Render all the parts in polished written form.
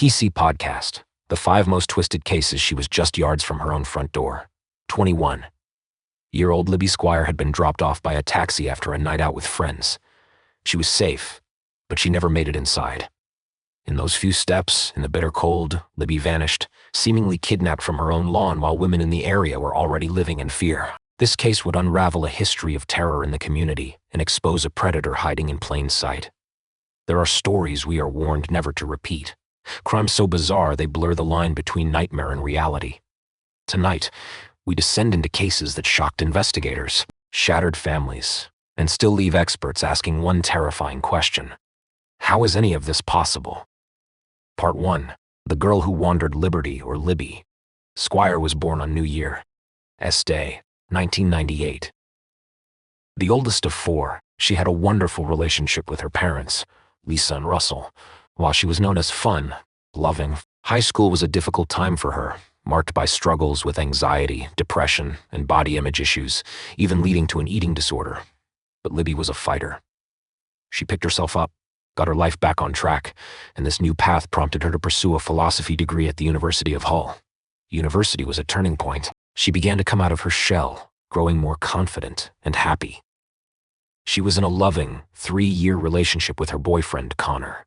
PC podcast. The 5 most twisted cases. She was just yards from her own front door. 21-year-old Libby Squire had been dropped off by a taxi after a night out with friends. She was safe, but she never made it inside. In those few steps, in the bitter cold, Libby vanished, seemingly kidnapped from her own lawn while women in the area were already living in fear. This case would unravel a history of terror in the community and expose a predator hiding in plain sight. There are stories we are warned never to repeat. Crimes so bizarre they blur the line between nightmare and reality. Tonight, we descend into cases that shocked investigators, shattered families, and still leave experts asking one terrifying question. How is any of this possible? Part 1. The Girl Who Wandered Liberty, or Libby. Squire was born on New Year's Day, 1998. The oldest of 4, she had a wonderful relationship with her parents, Lisa and Russell. While she was known as fun, loving, high school was a difficult time for her, marked by struggles with anxiety, depression, and body image issues, even leading to an eating disorder. But Libby was a fighter. She picked herself up, got her life back on track, and this new path prompted her to pursue a philosophy degree at the University of Hull. University was a turning point. She began to come out of her shell, growing more confident and happy. She was in a loving, 3-year relationship with her boyfriend, Connor.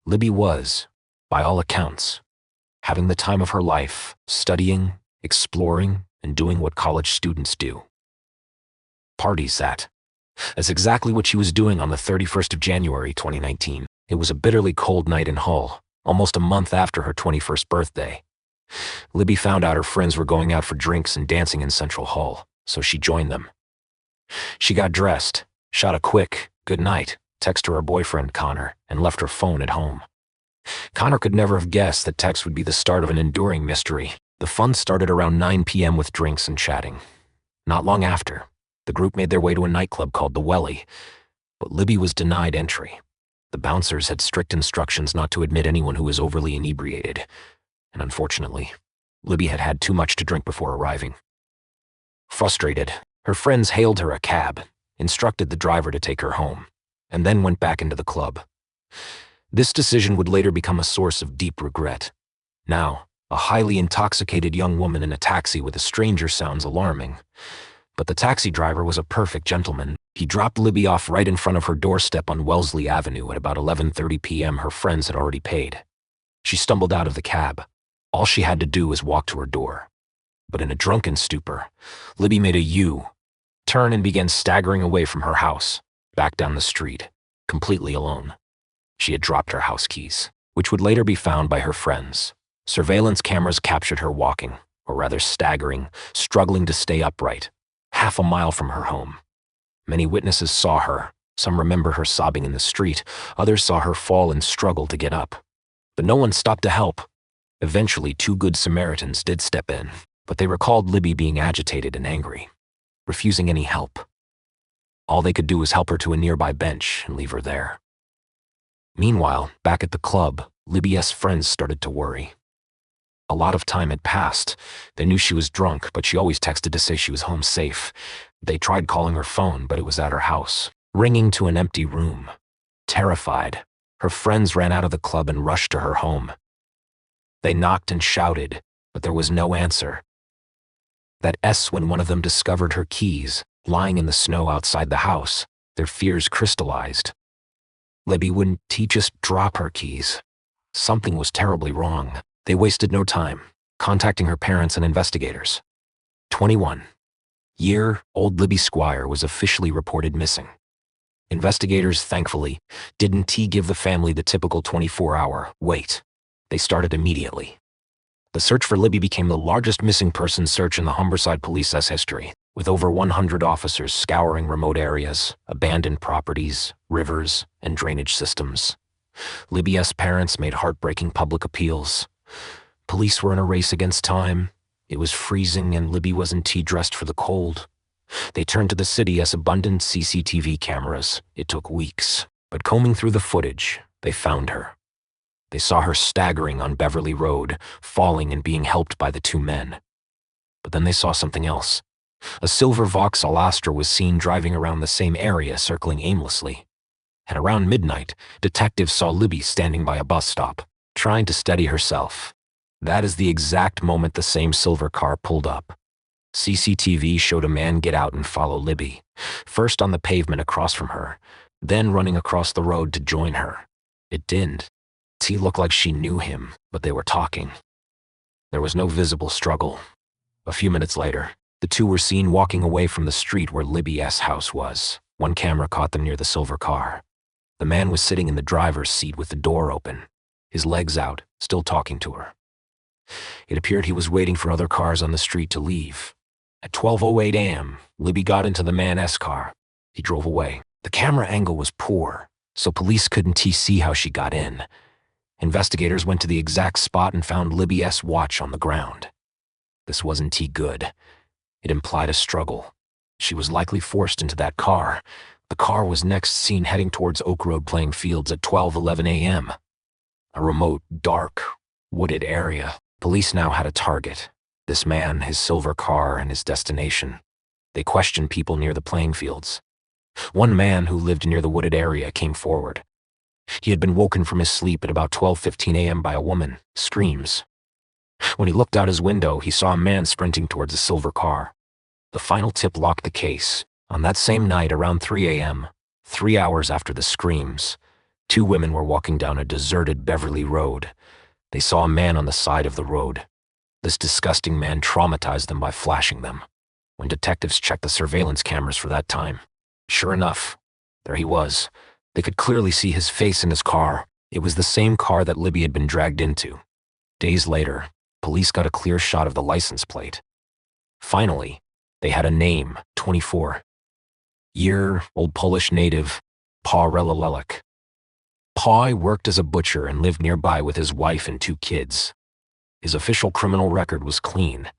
Libby was, by all accounts, having the time of her life, studying, exploring, and doing what college students do. Parties that. That's exactly what she was doing on the 31st of January, 2019. It was a bitterly cold night in Hull, almost a month after her 21st birthday. Libby found out her friends were going out for drinks and dancing in Central Hull, so she joined them. She got dressed, shot a quick "good night" text to her boyfriend, Connor, and left her phone at home. Connor could never have guessed that text would be the start of an enduring mystery. The fun started around 9 p.m. with drinks and chatting. Not long after, the group made their way to a nightclub called the Welly, but Libby was denied entry. The bouncers had strict instructions not to admit anyone who was overly inebriated, and unfortunately, Libby had had too much to drink before arriving. Frustrated, her friends hailed her a cab, instructed the driver to take her home, and then went back into the club. This decision would later become a source of deep regret. Now, a highly intoxicated young woman in a taxi with a stranger sounds alarming. But the taxi driver was a perfect gentleman. He dropped Libby off right in front of her doorstep on Wellesley Avenue at about 11:30 p.m. Her friends had already paid. She stumbled out of the cab. All she had to do was walk to her door. But in a drunken stupor, Libby made a U-turn and began staggering away from her house, back down the street, completely alone. She had dropped her house keys, which would later be found by her friends. Surveillance cameras captured her walking, or rather staggering, struggling to stay upright, half a mile from her home. Many witnesses saw her. Some remember her sobbing in the street. Others saw her fall and struggle to get up. But no one stopped to help. Eventually, 2 good Samaritans did step in, but they recalled Libby being agitated and angry, refusing any help. All they could do was help her to a nearby bench and leave her there. Meanwhile, back at the club, Libby's friends started to worry. A lot of time had passed. They knew she was drunk, but she always texted to say she was home safe. They tried calling her phone, but it was at her house, ringing to an empty room. Terrified, her friends ran out of the club and rushed to her home. They knocked and shouted, but there was no answer. That's when one of them discovered her keys, lying in the snow outside the house. Their fears crystallized. Libby wouldn't just drop her keys. Something was terribly wrong. They wasted no time, contacting her parents and investigators. 21-year-old Libby Squire was officially reported missing. Investigators, thankfully, didn't give the family the typical 24-hour wait. They started immediately. The search for Libby became the largest missing person search in the Humberside Police's history, with over 100 officers scouring remote areas, abandoned properties, rivers, and drainage systems. Libby's parents made heartbreaking public appeals. Police were in a race against time. It was freezing and Libby wasn't dressed for the cold. They turned to the city's abundant CCTV cameras. It took weeks, but combing through the footage, they found her. They saw her staggering on Beverly Road, falling and being helped by the 2 men. But then they saw something else. A silver Vauxhall Astra was seen driving around the same area, circling aimlessly. At around midnight, detectives saw Libby standing by a bus stop, trying to steady herself. That is the exact moment the same silver car pulled up. CCTV showed a man get out and follow Libby, first on the pavement across from her, then running across the road to join her. It didn't. He looked like she knew him, but they were talking. There was no visible struggle. A few minutes later, the two were seen walking away from the street where Libby's house was. One camera caught them near the silver car. The man was sitting in the driver's seat with the door open, his legs out, still talking to her. It appeared he was waiting for other cars on the street to leave. At 12:08 a.m., Libby got into the man's car. He drove away. The camera angle was poor, so police couldn't see how she got in. Investigators went to the exact spot and found Libby's watch on the ground. This wasn't good. It implied a struggle. She was likely forced into that car. The car was next seen heading towards Oak Road playing fields at 12:11 a.m. A remote, dark, wooded area. Police now had a target. This man, his silver car, and his destination. They questioned people near the playing fields. One man who lived near the wooded area came forward. He had been woken from his sleep at about 12:15 a.m. by a woman, screams. When he looked out his window, he saw a man sprinting towards a silver car. The final tip locked the case. On that same night, around 3 a.m., 3 hours after the screams, two women were walking down a deserted Beverly Road. They saw a man on the side of the road. This disgusting man traumatized them by flashing them. When detectives checked the surveillance cameras for that time, sure enough, there he was. They could clearly see his face in his car. It was the same car that Libby had been dragged into. Days later, police got a clear shot of the license plate. Finally, they had a name, 24-year-old Polish native, Paul Relelek. Paul worked as a butcher and lived nearby with his wife and two kids. His official criminal record was clean,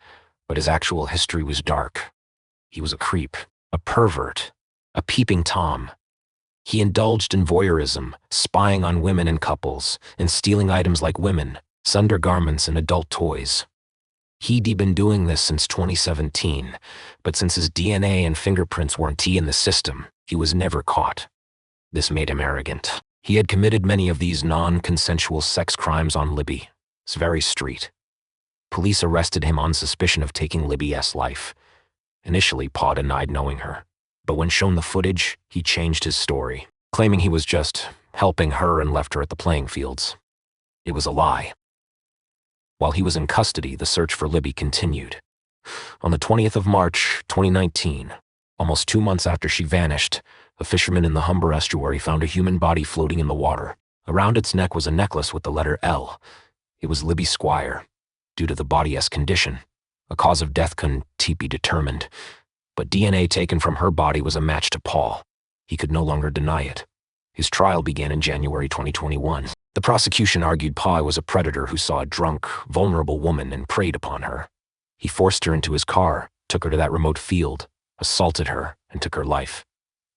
but his actual history was dark. He was a creep, a pervert, a peeping Tom. He indulged in voyeurism, spying on women and couples, and stealing items like women, undergarments, and adult toys. He'd been doing this since 2017, but since his DNA and fingerprints weren't in the system, he was never caught. This made him arrogant. He had committed many of these non-consensual sex crimes on Libby's very street. Police arrested him on suspicion of taking Libby's life. Initially, Paul denied knowing her, but when shown the footage, he changed his story, claiming he was just helping her and left her at the playing fields. It was a lie. While he was in custody, the search for Libby continued. On the 20th of March, 2019, almost 2 months after she vanished, a fisherman in the Humber estuary found a human body floating in the water. Around its neck was a necklace with the letter L. It was Libby Squire. Due to the body's condition, a cause of death couldn't be determined, but DNA taken from her body was a match to Paul. He could no longer deny it. His trial began in January 2021. The prosecution argued Paul was a predator who saw a drunk, vulnerable woman and preyed upon her. He forced her into his car, took her to that remote field, assaulted her, and took her life.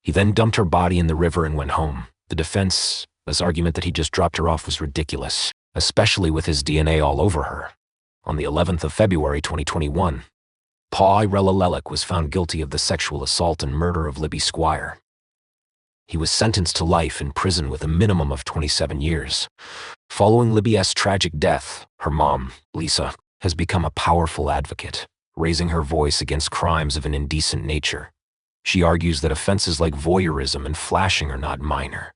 He then dumped her body in the river and went home. The defense's argument that he just dropped her off was ridiculous, especially with his DNA all over her. On the 11th of February 2021, Paul Relelek was found guilty of the sexual assault and murder of Libby Squire. He was sentenced to life in prison with a minimum of 27 years. Following Libby's tragic death, her mom, Lisa, has become a powerful advocate, raising her voice against crimes of an indecent nature. She argues that offenses like voyeurism and flashing are not minor.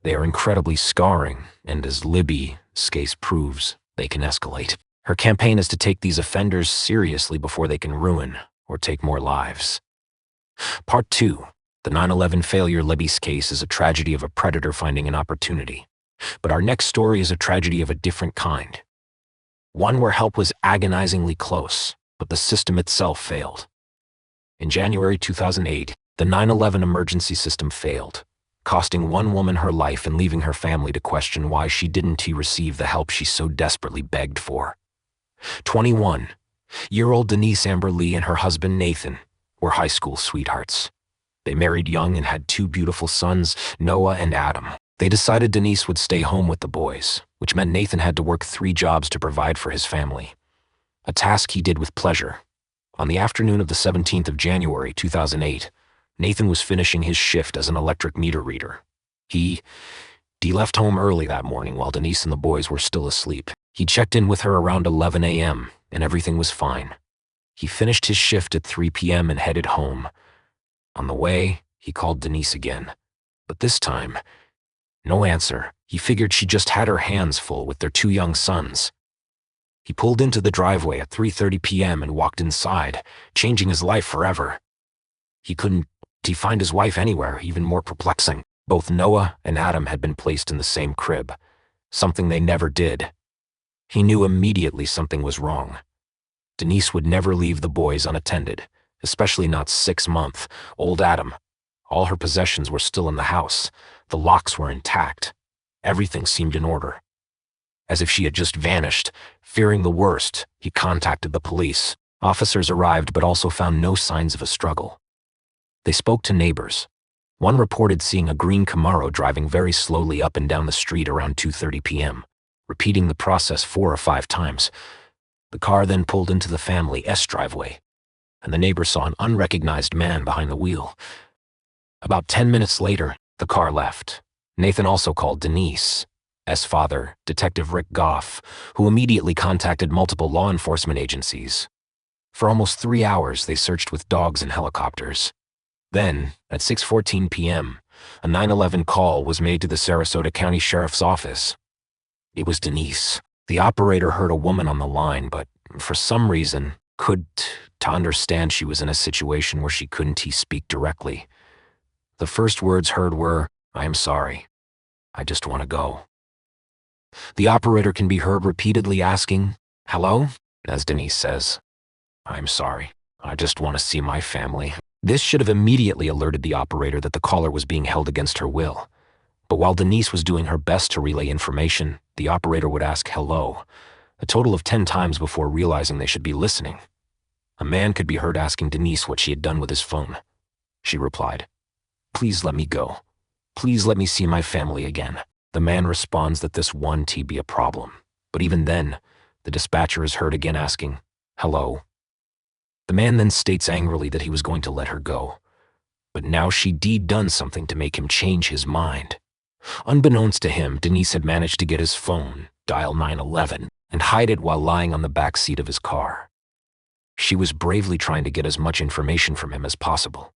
They are incredibly scarring, and as Libby's case proves, they can escalate. Her campaign is to take these offenders seriously before they can ruin or take more lives. Part 2. The 9/11 failure Libby's case is a tragedy of a predator finding an opportunity. But our next story is a tragedy of a different kind. One where help was agonizingly close, but the system itself failed. In January 2008, the 9/11 emergency system failed, costing one woman her life and leaving her family to question why she didn't receive the help she so desperately begged for. 21-year-old Denise Amber Lee and her husband Nathan were high school sweethearts. They married young and had 2 beautiful sons, Noah and Adam. They decided Denise would stay home with the boys, which meant Nathan had to work 3 jobs to provide for his family. A task he did with pleasure. On the afternoon of the 17th of January 2008, Nathan was finishing his shift as an electric meter reader. He Dee left home early that morning while Denise and the boys were still asleep. He checked in with her around 11 a.m., and everything was fine. He finished his shift at 3 p.m. and headed home. On the way, he called Denise again. But this time, no answer. He figured she just had her hands full with their 2 young sons. He pulled into the driveway at 3:30 p.m. and walked inside, changing his life forever. He couldn't find his wife anywhere. Even more perplexing, both Noah and Adam had been placed in the same crib, something they never did. He knew immediately something was wrong. Denise would never leave the boys unattended, especially not 6-month-old Adam. All her possessions were still in the house. The locks were intact. Everything seemed in order. As if she had just vanished. Fearing the worst, he contacted the police. Officers arrived but also found no signs of a struggle. They spoke to neighbors. One reported seeing a green Camaro driving very slowly up and down the street around 2:30 p.m., repeating the process 4 or 5 times. The car then pulled into the family's driveway, and the neighbor saw an unrecognized man behind the wheel. About 10 minutes later, the car left. Nathan also called Denise's father, Detective Rick Goff, who immediately contacted multiple law enforcement agencies. For almost 3 hours, they searched with dogs and helicopters. Then, at 6:14 p.m., a 911 call was made to the Sarasota County Sheriff's Office. It was Denise. The operator heard a woman on the line, but for some reason, couldn't understand she was in a situation where she couldn't speak directly. The first words heard were, "I am sorry. I just want to go." The operator can be heard repeatedly asking, "Hello?" as Denise says, "I'm sorry. I just want to see my family." This should have immediately alerted the operator that the caller was being held against her will. But while Denise was doing her best to relay information, the operator would ask hello, a total of 10 times before realizing they should be listening. A man could be heard asking Denise what she had done with his phone. She replied, "Please let me go. Please let me see my family again." The man responds that this won't be a problem. But even then, the dispatcher is heard again asking, "Hello?" The man then states angrily that he was going to let her go. But now she'd done something to make him change his mind. Unbeknownst to him, Denise had managed to get his phone, dial 911, and hide it while lying on the back seat of his car. She was bravely trying to get as much information from him as possible.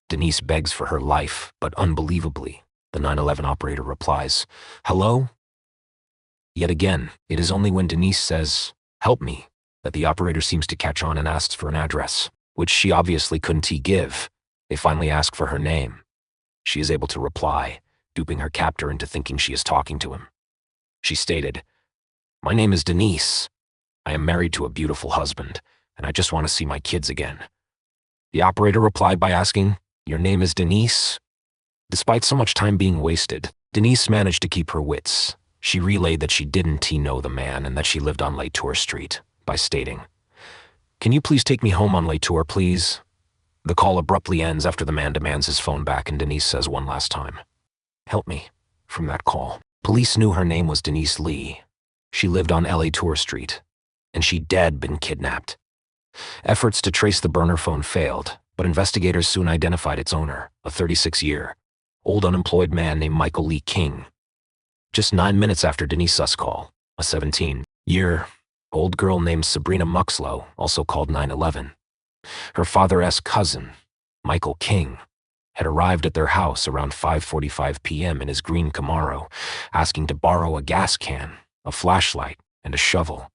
Denise begs for her life, but unbelievably, the 911 operator replies, "Hello?" Yet again, it is only when Denise says, "Help me," that the operator seems to catch on and asks for an address, which she obviously couldn't give. They finally ask for her name. She is able to reply, duping her captor into thinking she is talking to him. She stated, "My name is Denise. I am married to a beautiful husband, and I just want to see my kids again." The operator replied by asking, "Your name is Denise?" Despite so much time being wasted, Denise managed to keep her wits. She relayed that she didn't know the man and that she lived on Latour Street, by stating, "Can you please take me home on Latour, please?" The call abruptly ends after the man demands his phone back and Denise says one last time, "Help me," from that call. Police knew her name was Denise Lee. She lived on Latour Street, and she'd been kidnapped. Efforts to trace the burner phone failed, but investigators soon identified its owner, a 36-year-old unemployed man named Michael Lee King. Just 9 minutes after Denise's call, a 17-year-old girl named Sabrina Muxlow, also called 911. Her father's cousin, Michael King, had arrived at their house around 5:45 p.m. in his green Camaro, asking to borrow a gas can, a flashlight, and a shovel.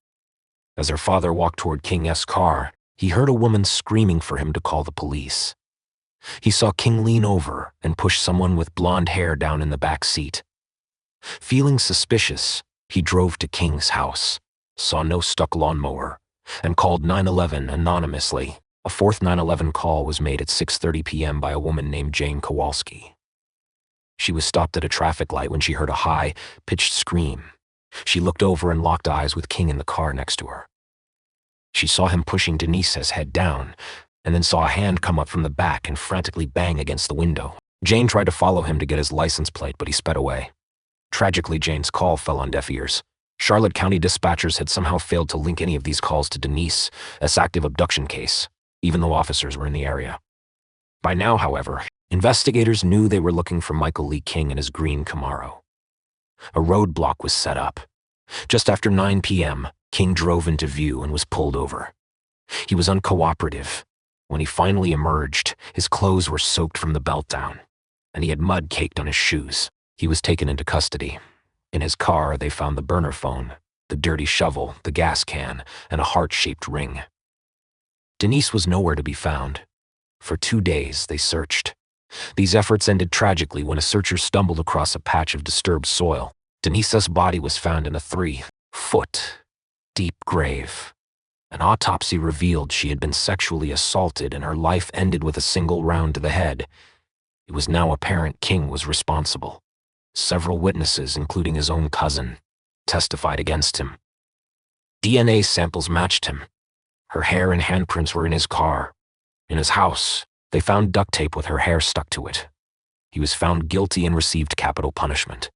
As her father walked toward King's car, he heard a woman screaming for him to call the police. He saw King lean over and push someone with blonde hair down in the back seat. Feeling suspicious, he drove to King's house, saw no stuck lawnmower, and called 911 anonymously. A fourth 911 call was made at 6:30 p.m. by a woman named Jane Kowalski. She was stopped at a traffic light when she heard a high-pitched scream. She looked over and locked eyes with King in the car next to her. She saw him pushing Denise's head down, and then saw a hand come up from the back and frantically bang against the window. Jane tried to follow him to get his license plate, but he sped away. Tragically, Jane's call fell on deaf ears. Charlotte County dispatchers had somehow failed to link any of these calls to Denise's active abduction case, even though officers were in the area. By now, however, investigators knew they were looking for Michael Lee King in his green Camaro. A roadblock was set up. Just after 9 p.m., King drove into view and was pulled over. He was uncooperative. When he finally emerged, his clothes were soaked from the belt down, and he had mud caked on his shoes. He was taken into custody. In his car, they found the burner phone, the dirty shovel, the gas can, and a heart-shaped ring. Denise was nowhere to be found. For 2 days, they searched. These efforts ended tragically when a searcher stumbled across a patch of disturbed soil. Denise's body was found in a 3-foot deep grave. An autopsy revealed she had been sexually assaulted and her life ended with a single round to the head. It was now apparent King was responsible. Several witnesses, including his own cousin, testified against him. DNA samples matched him. Her hair and handprints were in his car. In his house, they found duct tape with her hair stuck to it. He was found guilty and received capital punishment.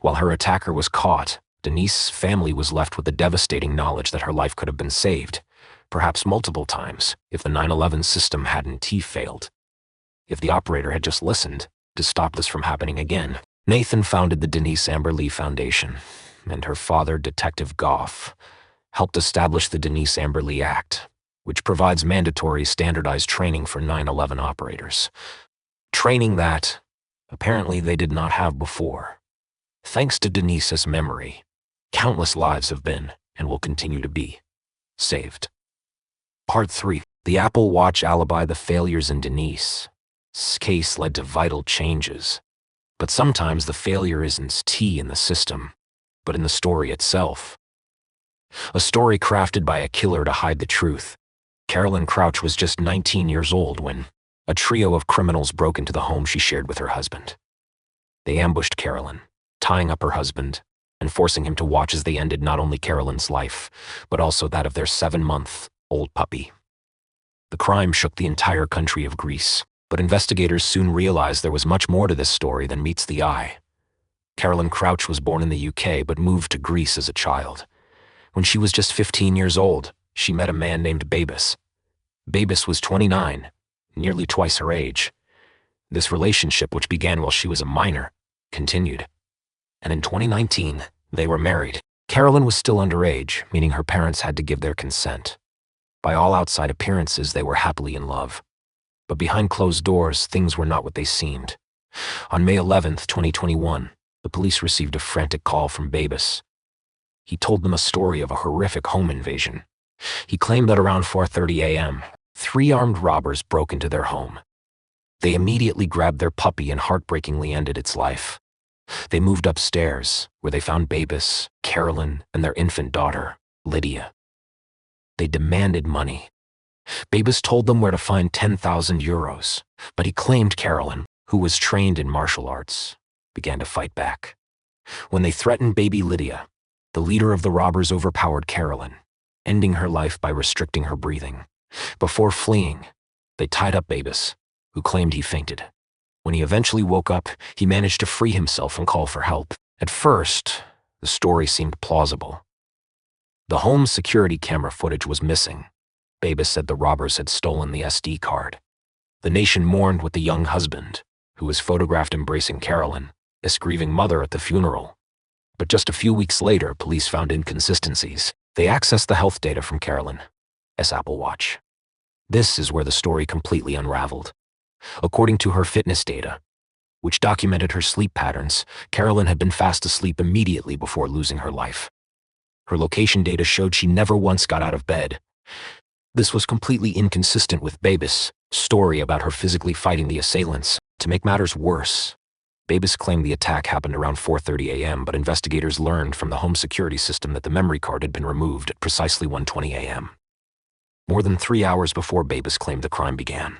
While her attacker was caught, Denise's family was left with the devastating knowledge that her life could have been saved, perhaps multiple times, if the 9/11 system hadn't failed. If the operator had just listened to stop this from happening again. Nathan founded the Denise Amber Lee Foundation, and her father, Detective Goff, helped establish the Denise Amber Lee Act, which provides mandatory standardized training for 9/11 operators. Training that, apparently, they did not have before. Thanks to Denise's memory, countless lives have been, and will continue to be, saved. Part 3. The Apple Watch alibi. The failures in Denise's case led to vital changes. But sometimes the failure isn't in the system, but in the story itself. A story crafted by a killer to hide the truth. Carolyn Crouch was just 19 years old when a trio of criminals broke into the home she shared with her husband. They ambushed Carolyn, tying up her husband and forcing him to watch as they ended not only Carolyn's life, but also that of their 7-month-old puppy. The crime shook the entire country of Greece, but investigators soon realized there was much more to this story than meets the eye. Carolyn Crouch was born in the UK but moved to Greece as a child. When she was just 15 years old, she met a man named Babis. Babis was 29, nearly twice her age. This relationship, which began while she was a minor, continued. And in 2019, they were married. Carolyn was still underage, meaning her parents had to give their consent. By all outside appearances, they were happily in love. But behind closed doors, things were not what they seemed. On May 11th, 2021, the police received a frantic call from Babis. He told them a story of a horrific home invasion. He claimed that around 4:30 a.m., 3 armed robbers broke into their home. They immediately grabbed their puppy and heartbreakingly ended its life. They moved upstairs, where they found Babis, Carolyn, and their infant daughter, Lydia. They demanded money. Babis told them where to find 10,000 euros, but he claimed Carolyn, who was trained in martial arts, began to fight back. When they threatened baby Lydia, the leader of the robbers overpowered Carolyn, ending her life by restricting her breathing. Before fleeing, they tied up Babis, who claimed he fainted. When he eventually woke up, he managed to free himself and call for help. At first, the story seemed plausible. The home's security camera footage was missing. Babis said the robbers had stolen the SD card. The nation mourned with the young husband, who was photographed embracing Carolyn, his grieving mother at the funeral. But just a few weeks later, police found inconsistencies. They accessed the health data from Carolyn's Apple Watch. This is where the story completely unraveled. According to her fitness data, which documented her sleep patterns, Carolyn had been fast asleep immediately before losing her life. Her location data showed she never once got out of bed. This was completely inconsistent with Babis' story about her physically fighting the assailants. To make matters worse, Babis claimed the attack happened around 4:30 a.m., but investigators learned from the home security system that the memory card had been removed at precisely 1:20 a.m. More than 3 hours before Babis claimed the crime began.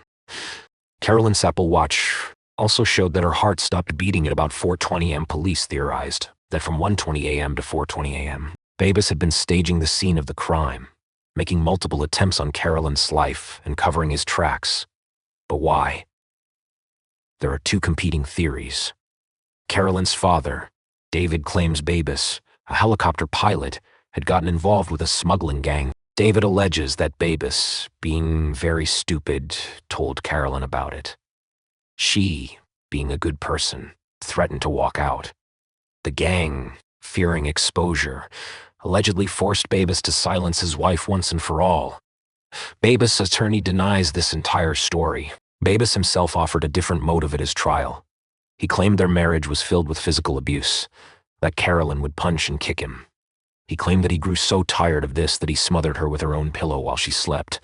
Carolyn's Apple Watch also showed that her heart stopped beating at about 4:20 a.m. Police theorized that from 1:20 a.m. to 4:20 a.m., Babis had been staging the scene of the crime, making multiple attempts on Carolyn's life and covering his tracks. But why? There are 2 competing theories. Carolyn's father, David, claims Babis, a helicopter pilot, had gotten involved with a smuggling gang. David alleges that Babis, being very stupid, told Carolyn about it. She, being a good person, threatened to walk out. The gang, fearing exposure, allegedly forced Babis to silence his wife once and for all. Babis' attorney denies this entire story. Babis himself offered a different motive at his trial. He claimed their marriage was filled with physical abuse, that Carolyn would punch and kick him. He claimed that he grew so tired of this that he smothered her with her own pillow while she slept.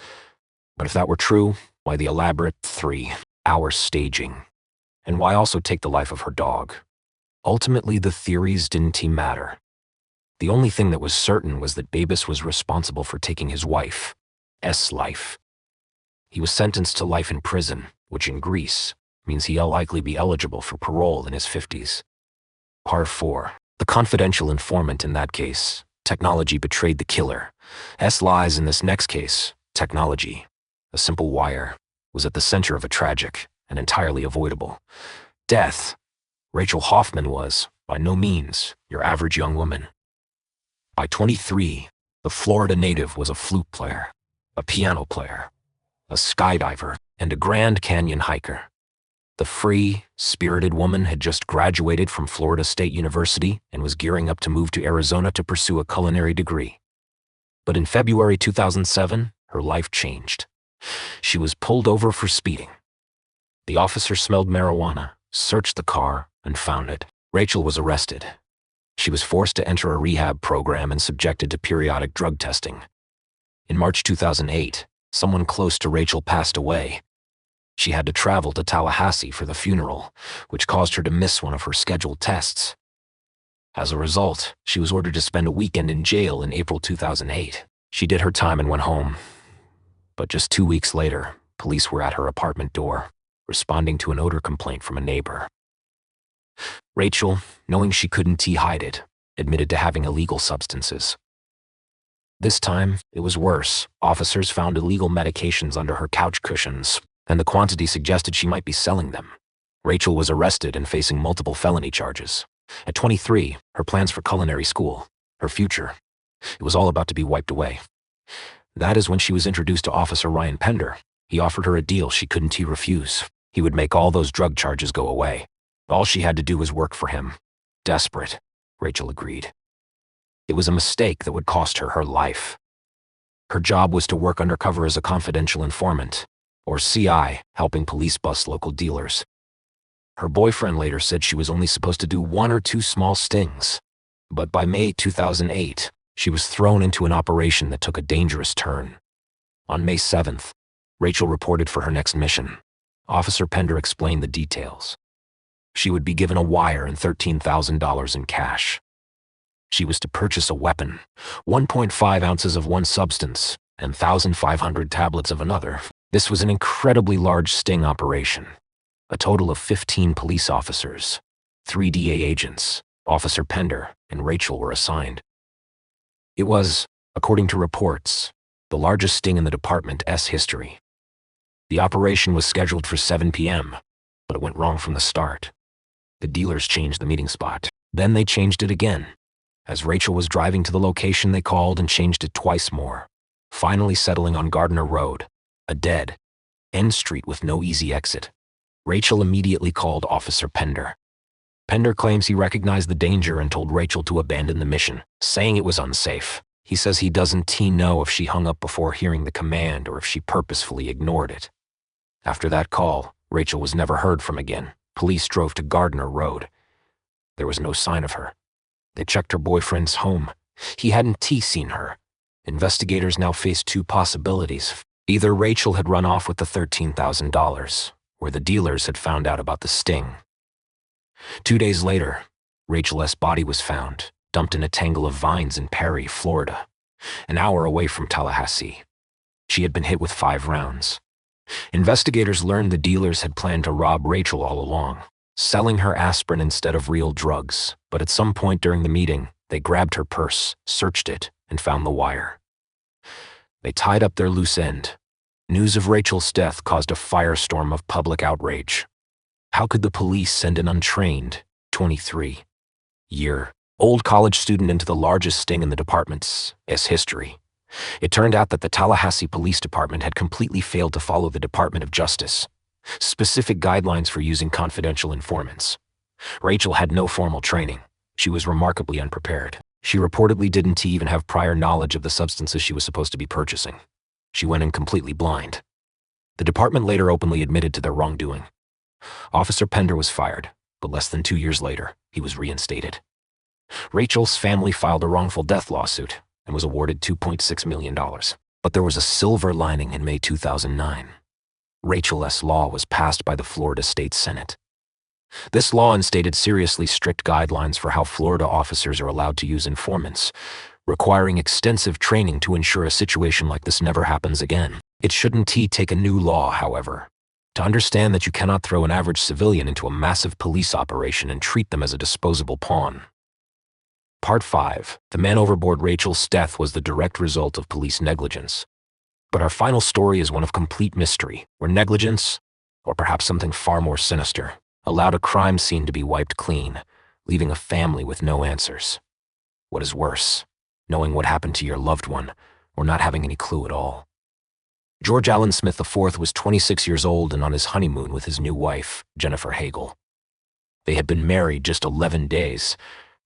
But if that were true, why the elaborate 3-hour staging? And why also take the life of her dog? Ultimately, the theories didn't matter. The only thing that was certain was that Babis was responsible for taking his wife's life. He was sentenced to life in prison, which in Greece means he'll likely be eligible for parole in his 50s. Part 4. The confidential informant in that case. Technology betrayed the killer. Lies in this next case. Technology, a simple wire, was at the center of a tragic and entirely avoidable death. Rachel Hoffman was, by no means, your average young woman. By 23, the Florida native was a flute player, a piano player, a skydiver, and a Grand Canyon hiker. The free, spirited woman had just graduated from Florida State University and was gearing up to move to Arizona to pursue a culinary degree. But in February 2007, her life changed. She was pulled over for speeding. The officer smelled marijuana, searched the car, and found it. Rachel was arrested. She was forced to enter a rehab program and subjected to periodic drug testing. In March 2008, someone close to Rachel passed away. She had to travel to Tallahassee for the funeral, which caused her to miss one of her scheduled tests. As a result, she was ordered to spend a weekend in jail in April 2008. She did her time and went home. But just 2 weeks later, police were at her apartment door, responding to an odor complaint from a neighbor. Rachel, knowing she couldn't hide it, admitted to having illegal substances. This time, it was worse. Officers found illegal medications under her couch cushions, and the quantity suggested she might be selling them. Rachel was arrested and facing multiple felony charges. At 23, her plans for culinary school, her future, it was all about to be wiped away. That is when she was introduced to Officer Ryan Pender. He offered her a deal she couldn't refuse. He would make all those drug charges go away. All she had to do was work for him. Desperate, Rachel agreed. It was a mistake that would cost her her life. Her job was to work undercover as a confidential informant, or CI, helping police bust local dealers. Her boyfriend later said she was only supposed to do 1 or 2 small stings. But by May 2008, she was thrown into an operation that took a dangerous turn. On May 7th, Rachel reported for her next mission. Officer Pender explained the details. She would be given a wire and $13,000 in cash. She was to purchase a weapon, 1.5 ounces of one substance, and 1,500 tablets of another. This was an incredibly large sting operation. A total of 15 police officers, 3 DA agents, Officer Pender, and Rachel were assigned. It was, according to reports, the largest sting in the department's history. The operation was scheduled for 7 p.m., but it went wrong from the start. The dealers changed the meeting spot. Then they changed it again. As Rachel was driving to the location, they called and changed it twice more, finally settling on Gardner Road, a dead-end street with no easy exit. Rachel immediately called Officer Pender. Pender claims he recognized the danger and told Rachel to abandon the mission, saying it was unsafe. He says he doesn't know if she hung up before hearing the command or if she purposefully ignored it. After that call, Rachel was never heard from again. Police drove to Gardner Road. There was no sign of her. They checked her boyfriend's home. He hadn't seen her. Investigators now faced 2 possibilities. Either Rachel had run off with the $13,000, or the dealers had found out about the sting. 2 days later, Rachel's body was found, dumped in a tangle of vines in Perry, Florida, an hour away from Tallahassee. She had been hit with 5 rounds. Investigators learned the dealers had planned to rob Rachel all along, selling her aspirin instead of real drugs, but at some point during the meeting, they grabbed her purse, searched it, and found the wire. They tied up their loose end. News of Rachel's death caused a firestorm of public outrage. How could the police send an untrained, 23-year-old college student into the largest sting in the department's history? It turned out that the Tallahassee Police Department had completely failed to follow the Department of Justice specific guidelines for using confidential informants. Rachel had no formal training. She was remarkably unprepared. She reportedly didn't even have prior knowledge of the substances she was supposed to be purchasing. She went in completely blind. The department later openly admitted to their wrongdoing. Officer Pender was fired, but less than 2 years later, he was reinstated. Rachel's family filed a wrongful death lawsuit and was awarded $2.6 million. But there was a silver lining in May 2009. Rachel S. Law was passed by the Florida State Senate. This law instated seriously strict guidelines for how Florida officers are allowed to use informants, requiring extensive training to ensure a situation like this never happens again. It shouldn't take a new law, however, to understand that you cannot throw an average civilian into a massive police operation and treat them as a disposable pawn. Part 5. The man overboard. Rachel's death was the direct result of police negligence. But our final story is one of complete mystery, where negligence, or perhaps something far more sinister, allowed a crime scene to be wiped clean, leaving a family with no answers. What is worse, knowing what happened to your loved one, or not having any clue at all? George Allen Smith IV was 26 years old and on his honeymoon with his new wife, Jennifer Hagel. They had been married just 11 days.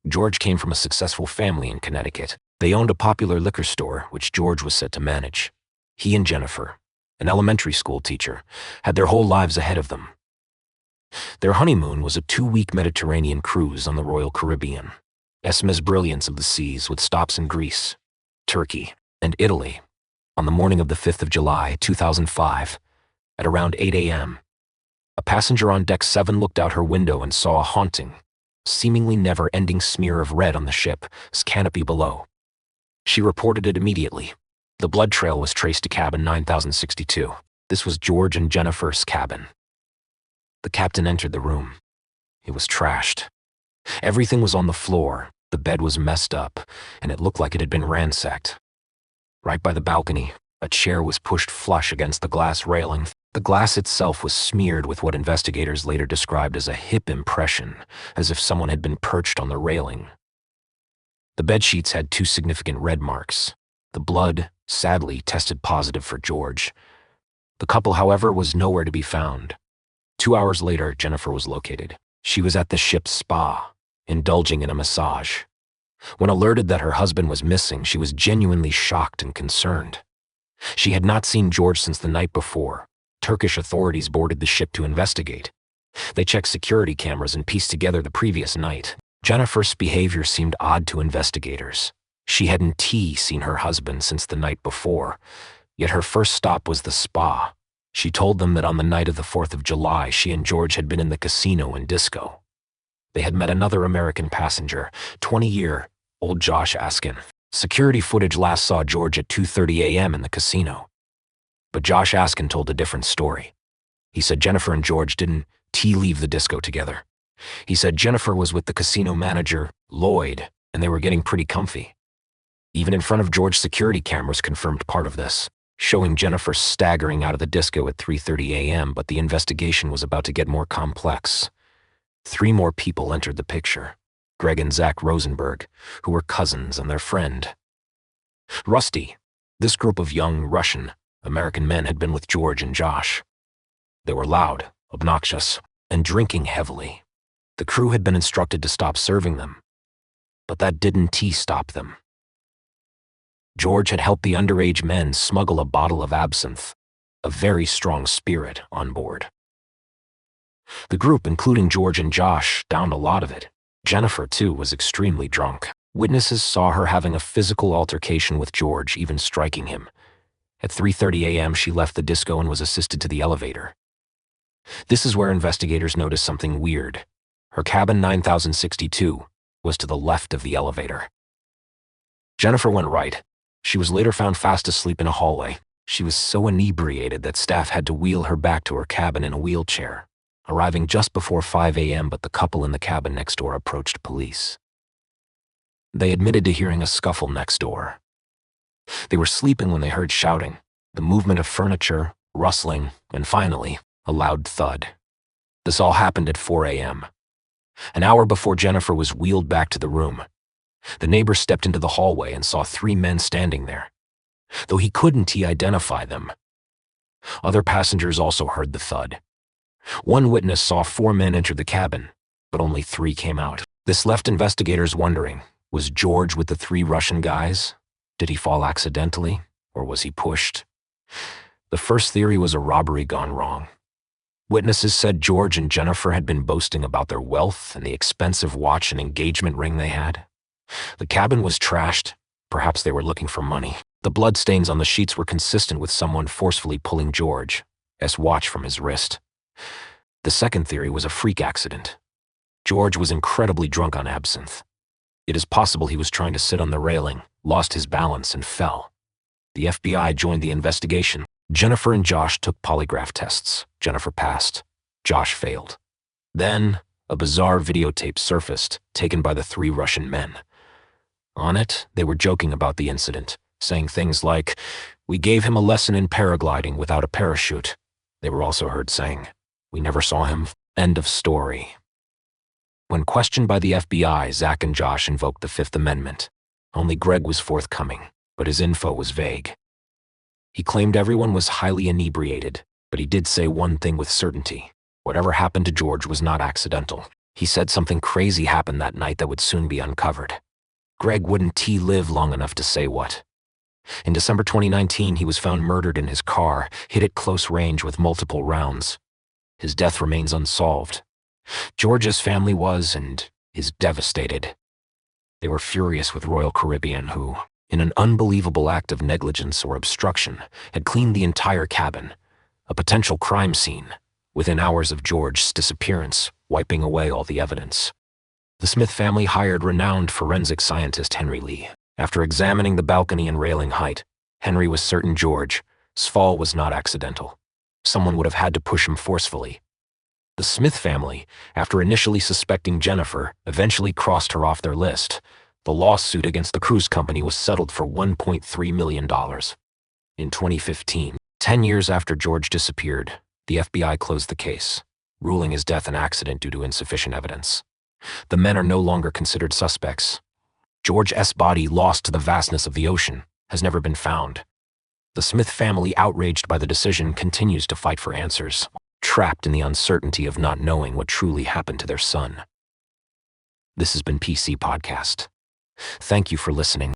George came from a successful family in Connecticut. They owned a popular liquor store, which George was set to manage. He and Jennifer, an elementary school teacher, had their whole lives ahead of them. Their honeymoon was a 2-week Mediterranean cruise on the Royal Caribbean. Esma's brilliance of the seas with stops in Greece, Turkey, and Italy. On the morning of the 5th of July, 2005, at around 8 a.m., a passenger on Deck 7 looked out her window and saw a haunting, seemingly never-ending smear of red on the ship's canopy below. She reported it immediately. The blood trail was traced to cabin 9062. This was George and Jennifer's cabin. The captain entered the room. It was trashed. Everything was on the floor, the bed was messed up, and it looked like it had been ransacked. Right by the balcony, a chair was pushed flush against the glass railing. The glass itself was smeared with what investigators later described as a hip impression, as if someone had been perched on the railing. The bedsheets had 2 significant red marks. The blood, sadly, tested positive for George. The couple, however, was nowhere to be found. 2 hours later, Jennifer was located. She was at the ship's spa, indulging in a massage. When alerted that her husband was missing, she was genuinely shocked and concerned. She had not seen George since the night before. Turkish authorities boarded the ship to investigate. They checked security cameras and pieced together the previous night. Jennifer's behavior seemed odd to investigators. She hadn't seen her husband since the night before, yet her first stop was the spa. She told them that on the night of the 4th of July, she and George had been in the casino and disco. They had met another American passenger, 20-year-old Josh Askin. Security footage last saw George at 2:30 a.m. in the casino. But Josh Askin told a different story. He said Jennifer and George didn't leave the disco together. He said Jennifer was with the casino manager, Lloyd, and they were getting pretty comfy. Even in front of George, security cameras confirmed part of this, showing Jennifer staggering out of the disco at 3:30 a.m., but the investigation was about to get more complex. 3 more people entered the picture, Greg and Zach Rosenberg, who were cousins, and their friend, Rusty. This group of young Russian-American men had been with George and Josh. They were loud, obnoxious, and drinking heavily. The crew had been instructed to stop serving them, but that didn't stop them. George had helped the underage men smuggle a bottle of absinthe, a very strong spirit, on board. The group, including George and Josh, downed a lot of it. Jennifer, too, was extremely drunk. Witnesses saw her having a physical altercation with George, even striking him. At 3:30 a.m., she left the disco and was assisted to the elevator. This is where investigators noticed something weird. Her cabin 9062 was to the left of the elevator. Jennifer went right. She was later found fast asleep in a hallway. She was so inebriated that staff had to wheel her back to her cabin in a wheelchair, arriving just before 5 a.m., but the couple in the cabin next door approached police. They admitted to hearing a scuffle next door. They were sleeping when they heard shouting, the movement of furniture, rustling, and finally, a loud thud. This all happened at 4 a.m. An hour before Jennifer was wheeled back to the room. The neighbor stepped into the hallway and saw 3 men standing there, though he couldn't identify them. Other passengers also heard the thud. One witness saw 4 men enter the cabin, but only 3 came out. This left investigators wondering, was George with the 3 Russian guys? Did he fall accidentally, or was he pushed? The first theory was a robbery gone wrong. Witnesses said George and Jennifer had been boasting about their wealth and the expensive watch and engagement ring they had. The cabin was trashed. Perhaps they were looking for money. The bloodstains on the sheets were consistent with someone forcefully pulling George's watch from his wrist. The second theory was a freak accident. George was incredibly drunk on absinthe. It is possible he was trying to sit on the railing, lost his balance, and fell. The FBI joined the investigation. Jennifer and Josh took polygraph tests. Jennifer passed. Josh failed. Then, a bizarre videotape surfaced, taken by the 3 Russian men. On it, they were joking about the incident, saying things like, "We gave him a lesson in paragliding without a parachute." They were also heard saying, "We never saw him." End of story. When questioned by the FBI, Zach and Josh invoked the Fifth Amendment. Only Greg was forthcoming, but his info was vague. He claimed everyone was highly inebriated, but he did say one thing with certainty. Whatever happened to George was not accidental. He said something crazy happened that night that would soon be uncovered. Greg wouldn't live long enough to say what. In December 2019, he was found murdered in his car, hit at close range with multiple rounds. His death remains unsolved. George's family was, and is, devastated. They were furious with Royal Caribbean, who, in an unbelievable act of negligence or obstruction, had cleaned the entire cabin, a potential crime scene, within hours of George's disappearance, wiping away all the evidence. The Smith family hired renowned forensic scientist Henry Lee. After examining the balcony and railing height, Henry was certain George's fall was not accidental. Someone would have had to push him forcefully. The Smith family, after initially suspecting Jennifer, eventually crossed her off their list. The lawsuit against the cruise company was settled for $1.3 million. In 2015, 10 years after George disappeared, the FBI closed the case, ruling his death an accident due to insufficient evidence. The men are no longer considered suspects. George's body, lost to the vastness of the ocean, has never been found. The Smith family, outraged by the decision, continues to fight for answers, trapped in the uncertainty of not knowing what truly happened to their son. This has been PC Podcast. Thank you for listening.